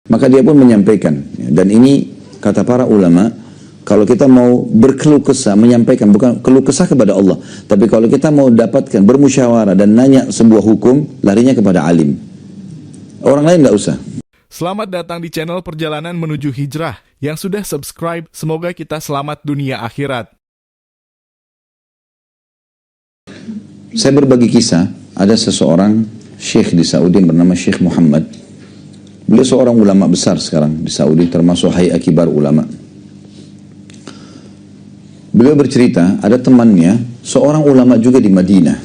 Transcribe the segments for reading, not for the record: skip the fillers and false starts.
Maka dia pun menyampaikan, dan ini kata para ulama, kalau kita mau berkeluh kesah, menyampaikan, bukan keluh kesah kepada Allah, tapi kalau kita mau dapatkan, bermusyawarah dan nanya sebuah hukum, larinya kepada alim. Orang lain nggak usah. Selamat datang di channel Perjalanan Menuju Hijrah. Yang sudah subscribe, semoga kita selamat dunia akhirat. Saya berbagi kisah, ada seseorang syekh di Saudi bernama Syekh Muhammad. Beliau seorang ulama besar sekarang di Saudi, termasuk Hay'a Kibar Ulama. Beliau bercerita, ada temannya, seorang ulama juga di Madinah.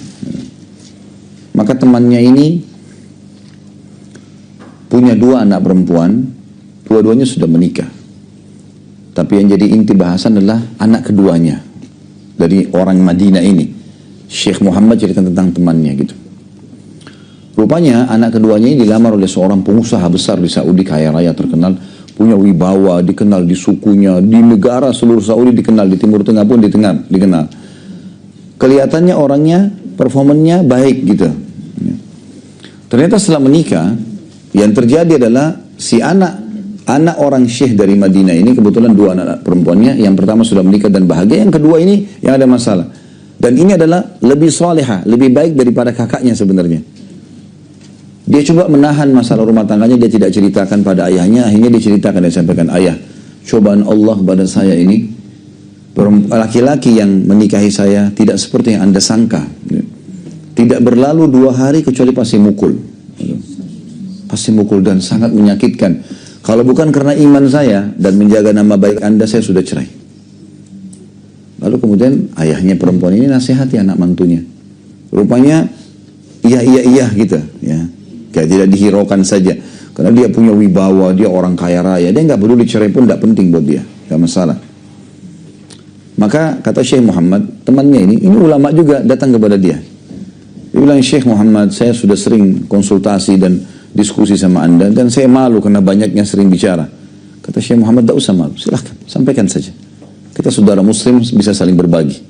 Maka temannya ini punya dua anak perempuan, dua-duanya sudah menikah. Tapi yang jadi inti bahasan adalah anak keduanya dari orang Madinah ini. Syekh Muhammad cerita tentang temannya gitu. Rupanya anak keduanya ini dilamar oleh seorang pengusaha besar di Saudi, kaya raya terkenal, punya wibawa, dikenal di sukunya, di negara seluruh Saudi dikenal, di Timur Tengah pun dikenal. Kelihatannya orangnya, performanya baik gitu. Ternyata setelah menikah, yang terjadi adalah si anak orang syekh dari Madinah ini, kebetulan dua anak perempuannya, yang pertama sudah menikah dan bahagia, yang kedua ini yang ada masalah. Dan ini adalah lebih salihah, lebih baik daripada kakaknya sebenarnya. Dia coba menahan masalah rumah tangganya, dia tidak ceritakan pada ayahnya, akhirnya dia ceritakan, dia sampaikan, ayah, cobaan Allah pada saya ini, laki-laki yang menikahi saya tidak seperti yang anda sangka. Tidak berlalu 2 hari kecuali pasti mukul. Pasti mukul dan sangat menyakitkan. Kalau bukan karena iman saya dan menjaga nama baik anda, saya sudah cerai. Lalu kemudian ayahnya perempuan ini nasihati anak mantunya. Rupanya iya gitu ya. Kayak tidak dihiraukan saja. Karena dia punya wibawa, dia orang kaya raya. Dia nggak peduli cerai pun nggak penting buat dia. Nggak masalah. Maka kata Syekh Muhammad, temannya ini ulama juga datang kepada dia. Dia bilang, Syekh Muhammad, saya sudah sering konsultasi dan diskusi sama anda. Dan saya malu karena banyaknya sering bicara. Kata Syekh Muhammad, tidak usah malu. Silahkan, sampaikan saja. Kita saudara muslim bisa saling berbagi.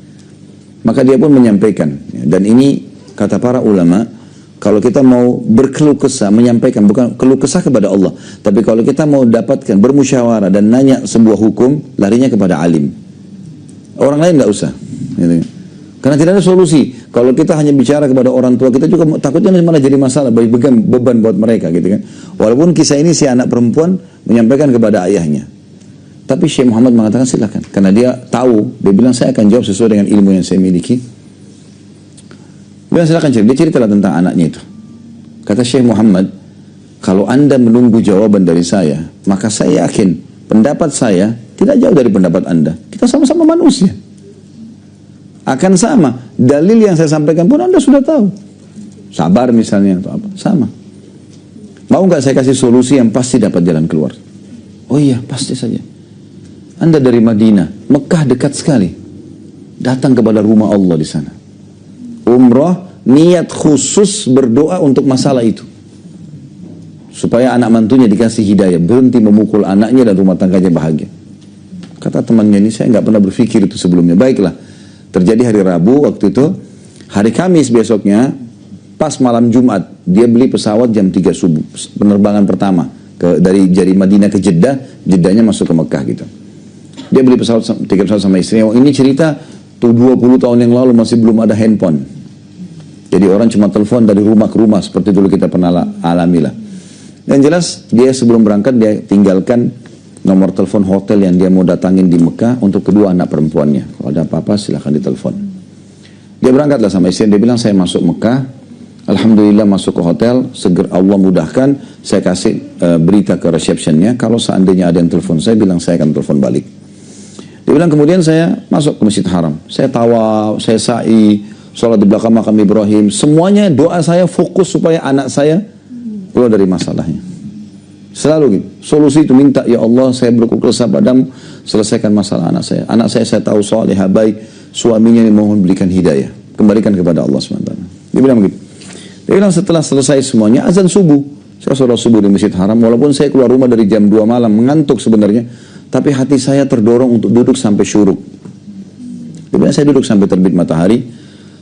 Maka dia pun menyampaikan. Dan ini kata para ulama, kalau kita mau berkeluh kesah, menyampaikan, bukan keluh kesah kepada Allah, tapi kalau kita mau dapatkan, bermusyawarah dan nanya sebuah hukum, larinya kepada alim. Orang lain nggak usah. Gitu. Karena tidak ada solusi. Kalau kita hanya bicara kepada orang tua, kita juga takutnya malah jadi masalah, beban buat mereka. Gitu kan. Walaupun kisah ini si anak perempuan menyampaikan kepada ayahnya. Tapi Syekh Muhammad mengatakan silakan. Karena dia tahu, dia bilang saya akan jawab sesuai dengan ilmu yang saya miliki. Dia silakan cerita. Dia ceritalah tentang anaknya itu. Kata Syekh Muhammad, kalau anda menunggu jawaban dari saya, maka saya yakin pendapat saya tidak jauh dari pendapat anda. Kita sama-sama manusia. Akan sama. Dalil yang saya sampaikan pun anda sudah tahu. Sabar misalnya atau apa. Sama. Mau nggak saya kasih solusi yang pasti dapat jalan keluar? Oh iya, pasti saja. Anda dari Madinah, Mekah dekat sekali. Datang kepada rumah Allah di sana. Umrah, niat khusus berdoa untuk masalah itu. Supaya anak mantunya dikasih hidayah, berhenti memukul anaknya dan rumah tangganya bahagia. Kata temannya ini, saya nggak pernah berpikir itu sebelumnya. Baiklah, terjadi hari Rabu waktu itu. Hari Kamis besoknya, pas malam Jumat, dia beli pesawat jam 3 subuh. Penerbangan pertama, dari Madinah ke Jeddah, Jeddahnya masuk ke Mekah gitu. Dia beli tiket pesawat sama istrinya. Ini cerita tuh 20 tahun yang lalu masih belum ada handphone. Jadi orang cuma telepon dari rumah ke rumah seperti dulu kita pernah alamilah. Dan jelas dia sebelum berangkat dia tinggalkan nomor telepon hotel yang dia mau datangin di Mekah untuk kedua anak perempuannya. Kalau ada apa-apa silahkan ditelepon. Dia berangkatlah sama istrinya. Dia bilang saya masuk Mekah. Alhamdulillah masuk ke hotel. Segera Allah mudahkan. Saya kasih berita ke receptionnya. Kalau seandainya ada yang telepon saya bilang saya akan telepon balik. Dia bilang kemudian saya masuk ke Masjid Haram. Saya tawaf, saya sa'i, sholat di belakang makam Ibrahim. Semuanya doa saya fokus supaya anak saya keluar dari masalahnya. Selalu gitu. Solusi itu minta, ya Allah saya berkeluh kesah padamu, selesaikan masalah anak saya. Anak saya tahu salihah baik, suaminya ini mohon berikan hidayah. Kembalikan kepada Allah SWT. Dia bilang begitu. Dia bilang setelah selesai semuanya, azan subuh. Saya sholat subuh di Masjid Haram, walaupun saya keluar rumah dari jam 2 malam, mengantuk sebenarnya. Tapi hati saya terdorong untuk duduk sampai syuruk. Dia bilang saya duduk sampai terbit matahari.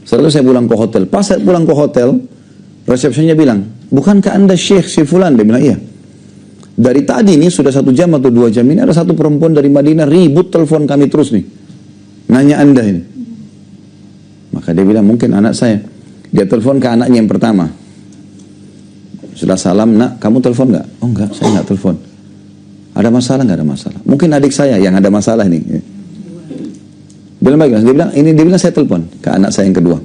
Setelah saya pulang ke hotel. Pas saya pulang ke hotel, resepsinya bilang, bukankah anda Syekh si Fulan? Dia bilang, iya. Dari tadi nih sudah 1 jam atau 2 jam ini ada satu perempuan dari Madinah ribut telepon kami terus nih. Nanya Anda ini. Maka dia bilang mungkin anak saya. Dia telepon ke anaknya yang pertama. Sudah salam, nak kamu telepon nggak? Oh enggak, saya nggak telepon. Ada masalah nggak? Ada masalah. Mungkin adik saya yang ada masalah nih. Bilang baik, dia bilang saya telepon ke anak saya yang kedua.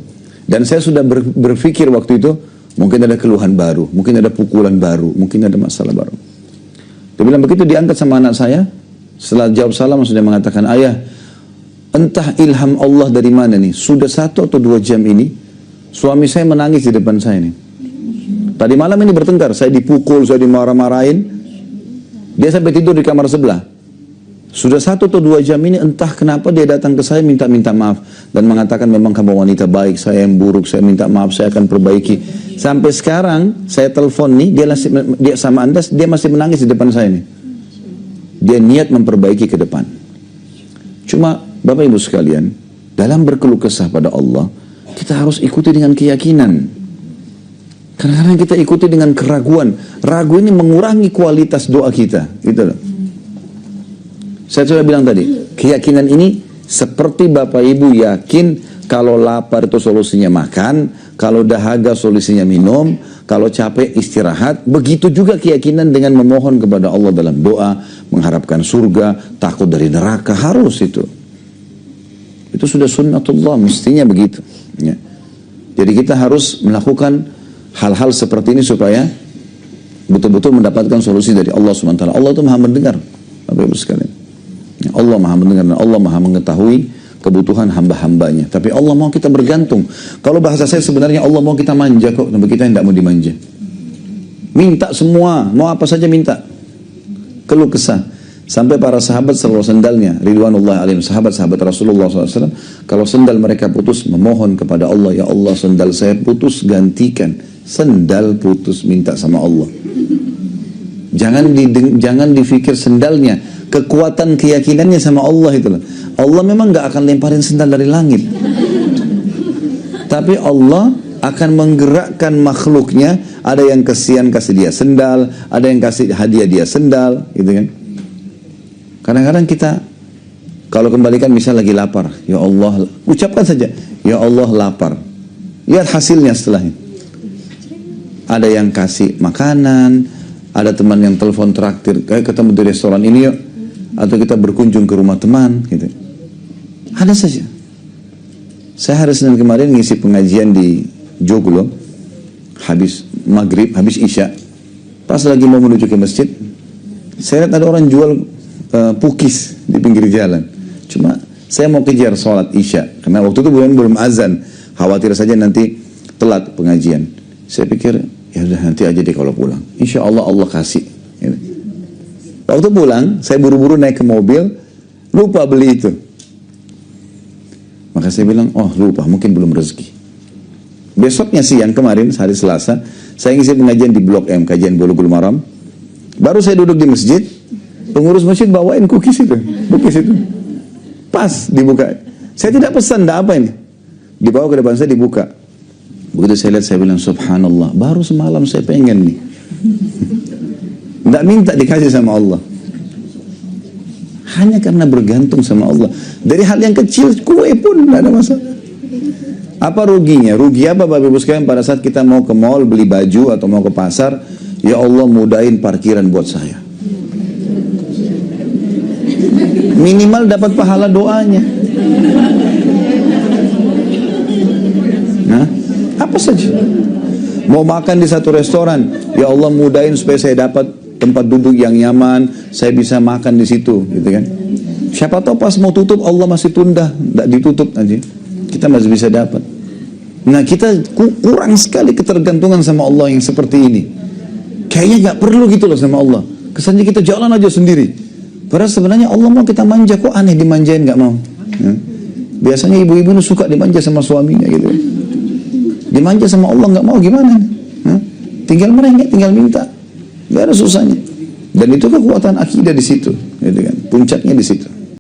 Dan saya sudah berpikir waktu itu mungkin ada keluhan baru, mungkin ada pukulan baru, mungkin ada masalah baru. Dia bilang begitu diangkat sama anak saya. Setelah jawab salam sudah mengatakan, ayah, entah ilham Allah dari mana nih. Sudah 1 atau 2 jam ini suami saya menangis di depan saya nih. Tadi malam ini bertengkar, saya dipukul, saya dimarah-marahin. Dia sampai tidur di kamar sebelah. Sudah 1 atau 2 jam ini entah kenapa dia datang ke saya minta maaf. Dan mengatakan memang kamu wanita baik, saya yang buruk, saya minta maaf, saya akan perbaiki. Sampai sekarang saya telepon nih, dia sama Anda, dia masih menangis di depan saya nih. Dia niat memperbaiki ke depan. Cuma Bapak Ibu sekalian, dalam berkeluh kesah pada Allah, kita harus ikuti dengan keyakinan. Kadang-kadang kita ikuti dengan keraguan. Ragu ini mengurangi kualitas doa kita. Gitu loh. Saya sudah bilang tadi, keyakinan ini seperti Bapak Ibu yakin kalau lapar itu solusinya makan, kalau dahaga solusinya minum, kalau capek istirahat. Begitu juga keyakinan dengan memohon kepada Allah dalam doa, mengharapkan surga, takut dari neraka, harus itu. Itu sudah sunnatullah, mestinya begitu. Ya. Jadi kita harus melakukan hal-hal seperti ini supaya betul-betul mendapatkan solusi dari Allah SWT. Allah itu maha mendengar, Bapak Ibu sekalian. Ya, Allah maha mendengar dan Allah maha mengetahui kebutuhan hamba-hambanya. Tapi Allah mau kita bergantung. Kalau bahasa saya sebenarnya Allah mau kita manja kok, tapi kita tidak mau dimanja. Minta semua, mau apa saja minta. Keluh kesah. Sampai para sahabat selalu sendalnya, ridwanullah alaihim, sahabat-sahabat Rasulullah SAW, kalau sendal mereka putus, memohon kepada Allah, ya Allah sendal saya putus, gantikan. Sendal putus, minta sama Allah. Jangan difikir sendalnya, kekuatan keyakinannya sama Allah itu. Allah memang gak akan lemparin sendal dari langit. Tapi Allah akan menggerakkan makhluknya. Ada yang kesian kasih dia sendal, ada yang kasih hadiah dia sendal, gitu kan. Kadang-kadang kita kalau kembalikan misal lagi lapar, ya Allah, ucapkan saja, ya Allah lapar. Lihat hasilnya setelahnya. Ada yang kasih makanan, ada teman yang telepon traktir, kayak ketemu di restoran ini yuk, atau kita berkunjung ke rumah teman, gitu. Ada saja. Saya hari Senin kemarin ngisi pengajian di Joglo, habis maghrib, habis isya. Pas lagi mau menuju ke masjid, saya lihat ada orang jual pukis di pinggir jalan. Cuma saya mau kejar sholat isya karena waktu itu belum azan, khawatir saja nanti telat pengajian. Saya pikir ya udah nanti aja deh kalau pulang, insya Allah Allah kasih. Waktu pulang saya buru-buru naik ke mobil, lupa beli itu. Maka saya bilang oh lupa, mungkin belum rezeki. Besoknya siang kemarin hari Selasa saya ngisi pengajian di Blok M, kajian Bulughul Maram. Baru saya duduk di masjid, pengurus masjid bawain cookies itu. Pas dibuka. Saya tidak pesan, tidak apa ini. Dibawa ke depan saya, dibuka. Begitu saya lihat, saya bilang subhanallah, baru semalam saya pengen nih. Tidak minta dikasih sama Allah. Hanya karena bergantung sama Allah. Dari hal yang kecil, kue pun tidak ada masalah. Apa ruginya? Rugi apa Bapak Ibu sekalian pada saat kita mau ke mall beli baju atau mau ke pasar, ya Allah mudahin parkiran buat saya. Minimal dapat pahala doanya. Nah, apa saja. Mau makan di satu restoran, ya Allah mudahin supaya saya dapat tempat duduk yang nyaman, saya bisa makan di situ, gitu kan. Siapa tahu pas mau tutup Allah masih tunda, tidak ditutup aja. Kita masih bisa dapat. Nah, kita kurang sekali ketergantungan sama Allah yang seperti ini. Kayaknya nggak perlu gitu loh sama Allah. Kesannya kita jalan aja sendiri. Padahal sebenarnya Allah mau kita manja, kok aneh dimanjain nggak mau. Ya. Biasanya ibu-ibu itu suka dimanja sama suaminya gitu. Dimanja sama Allah nggak mau gimana? Ya. Tinggal merengek, tinggal minta, nggak ada susahnya. Dan itu kekuatan akidah di situ, gitu kan. Puncaknya di situ.